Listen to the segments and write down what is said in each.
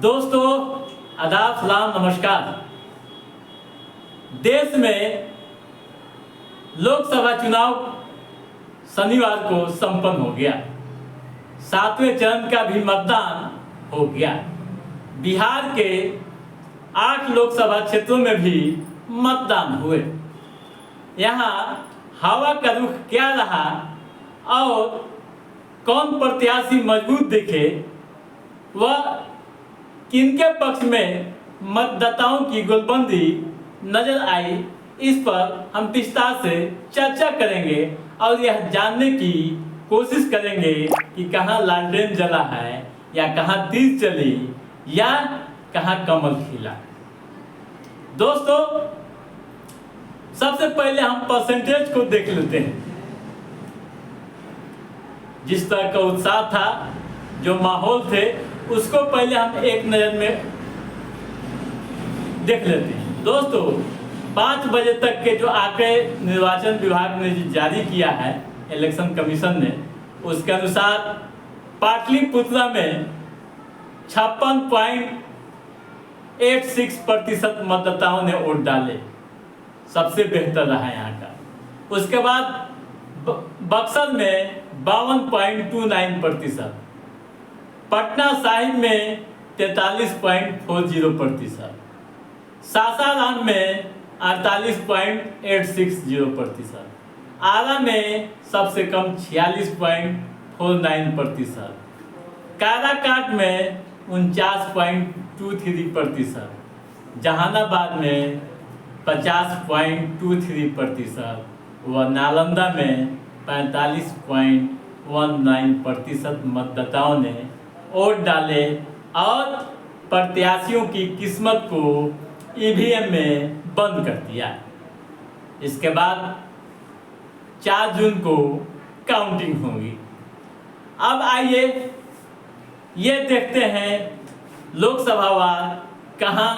दोस्तों आदाब सलाम नमस्कार। देश में लोकसभा चुनाव शनिवार को संपन्न हो गया। 7वें चरण का भी मतदान हो गया। बिहार के 8 लोकसभा क्षेत्रों में भी मतदान हुए। यहाँ हवा का रुख क्या रहा और कौन प्रत्याशी मजबूत दिखे, वह किनके पक्ष में मतदाताओं की गोलबंदी नजर आई, इस पर हम विस्तार से चर्चा करेंगे और यह जानने की कोशिश करेंगे कि कहाँ लालटेन जला है या कहाँ तीर चली या कहाँ कमल खिला। दोस्तों सबसे पहले हम परसेंटेज को देख लेते हैं। जिस तरह का उत्साह था, जो माहौल थे, उसको पहले हम एक नज़र में देख लेते हैं। दोस्तों 5 बजे तक के जो आंकड़े निर्वाचन विभाग ने जारी किया है, इलेक्शन कमीशन ने, उसके अनुसार पाटलिपुत्रा में 56.86% मतदाताओं ने वोट डाले, सबसे बेहतर रहा यहाँ का। उसके बाद बक्सर में 52.29%, पटना साहिब में 43.40%, सासाराम में 48.860%, आरा में सबसे कम 46.49%, काराकाट में 49.23%, जहानाबाद में 50.23% व नालंदा में 45.19% मतदाताओं ने वोट डाले और प्रत्याशियों की किस्मत को ईवीएम में बंद कर दिया। इसके बाद 4 जून को काउंटिंग होगी। अब आइए ये देखते हैं लोकसभावार कहाँ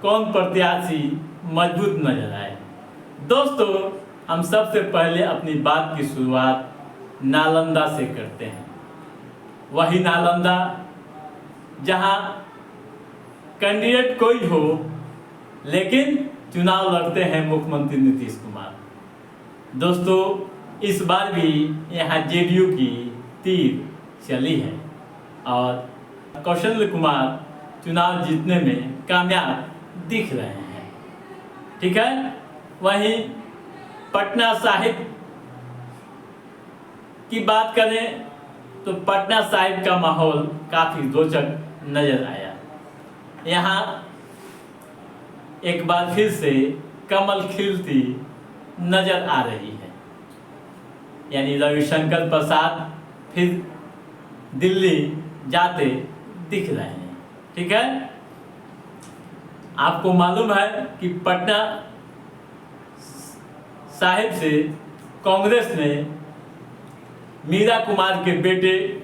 कौन प्रत्याशी मजबूत नजर आए। दोस्तों हम सबसे पहले अपनी बात की शुरुआत नालंदा से करते हैं। वही नालंदा जहां कैंडिडेट कोई हो लेकिन चुनाव लड़ते हैं मुख्यमंत्री नीतीश कुमार। दोस्तों इस बार भी यहां जेडीयू की तीर चली है और कौशल कुमार चुनाव जीतने में कामयाब दिख रहे हैं। ठीक है। वहीं पटना साहिब की बात करें तो पटना साहिब का माहौल काफ़ी रोचक नज़र आया। यहाँ एक बार फिर से कमल खिलती नज़र आ रही है, यानी रविशंकर प्रसाद फिर दिल्ली जाते दिख रहे हैं। ठीक है। आपको मालूम है कि पटना साहिब से कांग्रेस ने मीरा कुमार के बेटे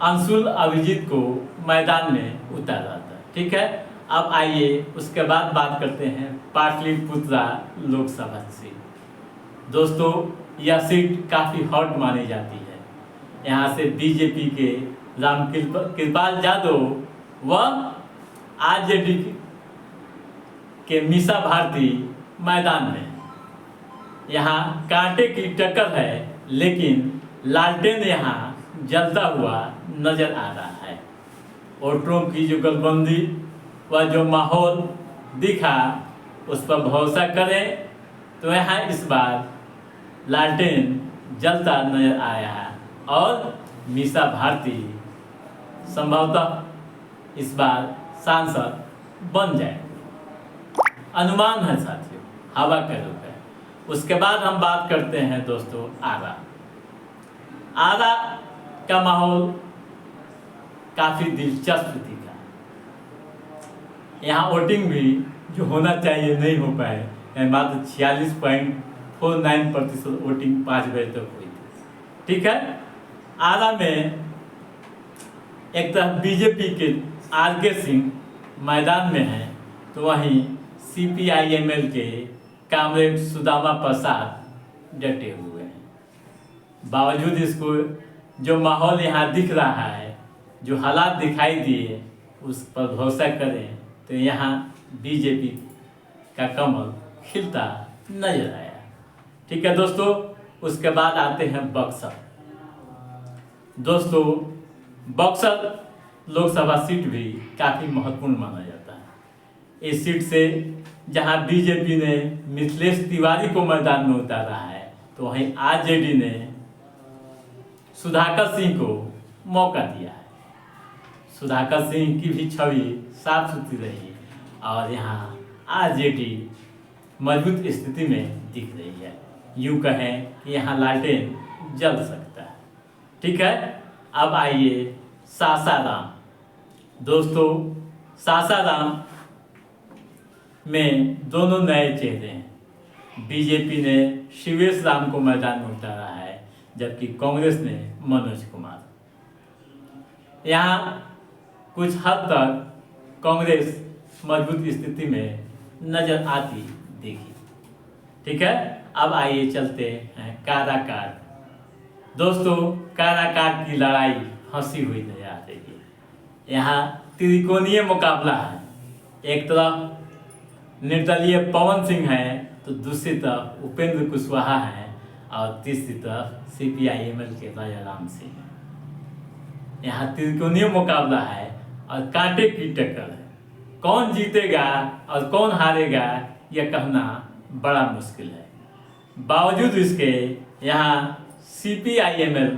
अंशुल अभिजीत को मैदान में उतारा था। ठीक है। अब आइए उसके बाद बात करते हैं पाटलिपुत्रा लोकसभा सीट। दोस्तों यह सीट काफ़ी हॉट मानी जाती है। यहाँ से बीजेपी के रामकृपाल यादव व आरजेडी के मीसा भारती मैदान में। यहाँ कांटे की टक्कर है, लेकिन लालटेन यहाँ जलता हुआ नजर आ रहा है। वोटरों की जो गठबंदी व जो माहौल दिखा, उस पर भरोसा करें तो यहाँ इस बार लालटेन जलता नजर आया है और मीसा भारती संभवतः इस बार सांसद बन जाए, अनुमान है साथियों, हवा का रुख है। उसके बाद हम बात करते हैं दोस्तों आरा का माहौल काफ़ी दिलचस्प दिखा। यहाँ वोटिंग भी जो होना चाहिए नहीं हो पाए, मात्र 46.49% वोटिंग 5 बजे तक हुई थी। ठीक है। आरा में एक तरफ बीजेपी के आर.के. सिंह मैदान में हैं, तो वहीं CPI-ML के कामरेड सुदामा प्रसाद डटे हुए हैं। बावजूद इसको जो माहौल यहाँ दिख रहा है, जो हालात दिखाई दिए, उस पर भरोसा करें तो यहाँ बीजेपी का कमल खिलता नजर आया। ठीक है दोस्तों, उसके बाद आते हैं बक्सर। दोस्तों, बक्सर लोकसभा सीट भी काफ़ी महत्वपूर्ण माना जाता है। इस सीट से जहां बीजेपी ने मिथिलेश तिवारी को मैदान में उतारा है, तो वहीं आरजेडी ने सुधाकर सिंह को मौका दिया है। सुधाकर सिंह की भी छवि साफ सुथरी रही और यहाँ आरजेडी मजबूत स्थिति में दिख रही है। यूँ कहें कि यहाँ लालटेन जल सकता है। ठीक है, अब आइए सासाराम। दोस्तों, सासाराम में दोनों नए चेहरे हैं। बीजेपी ने शिवेश राम को मैदान में उतारा है, जबकि कांग्रेस ने मनोज कुमार। यहाँ कुछ हद तक कांग्रेस मजबूत स्थिति में नजर आती दिखी। ठीक है, अब आइए चलते हैं काराकाट। दोस्तों, काराकाट की लड़ाई हंसी हुई नजर आ रही है। यहाँ त्रिकोणीय मुकाबला है। एक तरफ निर्दलीय पवन सिंह है, तो दूसरी तरफ उपेंद्र कुशवाहा है और तीसरी तरफ CPI-ML के राजाराम सिंह। यहाँ त्रिकोणीय मुकाबला है और कांटे की टक्कर है। कौन जीतेगा और कौन हारेगा यह कहना बड़ा मुश्किल है। बावजूद इसके यहाँ CPI-ML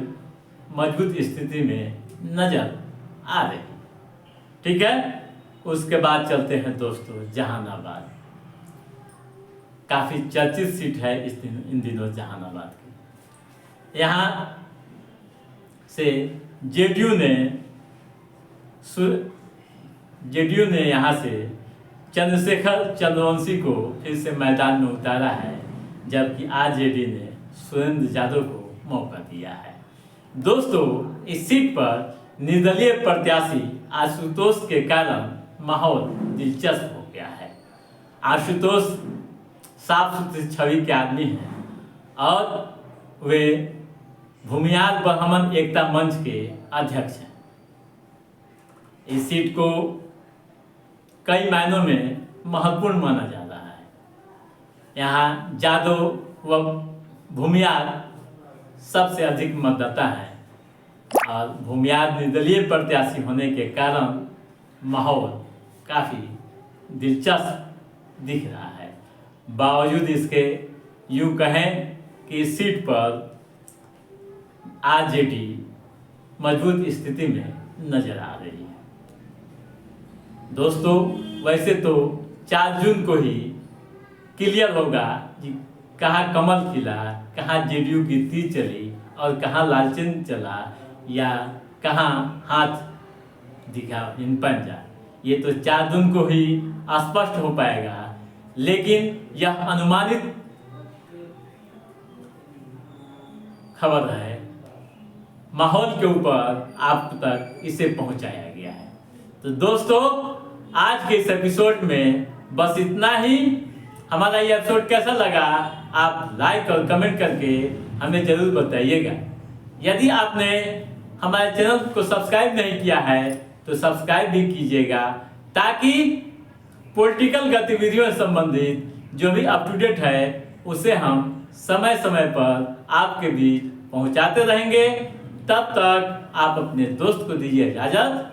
मजबूत स्थिति में नजर आ रही। ठीक है, उसके बाद चलते हैं दोस्तों जहानाबाद। काफ़ी चर्चित सीट है इन दिनों जहानाबाद की। यहाँ से जेडीयू ने यहाँ से चंद्रशेखर चंद्रवंशी को फिर से मैदान में उतारा है, जबकि आरजेडी ने सुरेंद्र यादव को मौका दिया है। दोस्तों, इस सीट पर निर्दलीय प्रत्याशी आशुतोष के कारण माहौल दिलचस्प हो गया है। आशुतोष साफ सुथरी छवि के आदमी हैं और वे भूमिहार ब्राह्मण एकता मंच के अध्यक्ष हैं। इस सीट को कई मायनों में महत्वपूर्ण माना जा रहा है। यहाँ जादव व भूमिहार सबसे अधिक मतदाता है और भूमिहार निर्दलीय प्रत्याशी होने के कारण माहौल काफ़ी दिलचस्प दिख रहा है। बावजूद इसके यूँ कहें कि इस सीट पर आरजेडी मजबूत स्थिति में नजर आ रही है। दोस्तों, वैसे तो 4 जून को ही क्लियर होगा कि कहाँ कमल खिला, कहाँ जेडीयू की तीर चली और कहाँ लालटेन चला या कहाँ हाथ दिखा इन पंजा। ये तो 4 जून को ही स्पष्ट हो पाएगा, लेकिन यह अनुमानित खबर है। माहौल के ऊपर आप तक इसे पहुंचाया गया है। तो दोस्तों, आज के इस एपिसोड में बस इतना ही। हमारा ये एपिसोड कैसा लगा आप लाइक और कमेंट करके हमें ज़रूर बताइएगा। यदि आपने हमारे चैनल को सब्सक्राइब नहीं किया है तो सब्सक्राइब भी कीजिएगा, ताकि पॉलिटिकल गतिविधियों से संबंधित जो भी अप टू डेट है उसे हम समय समय पर आपके बीच पहुंचाते रहेंगे। तब तक आप अपने दोस्त को दीजिए इजाज़त।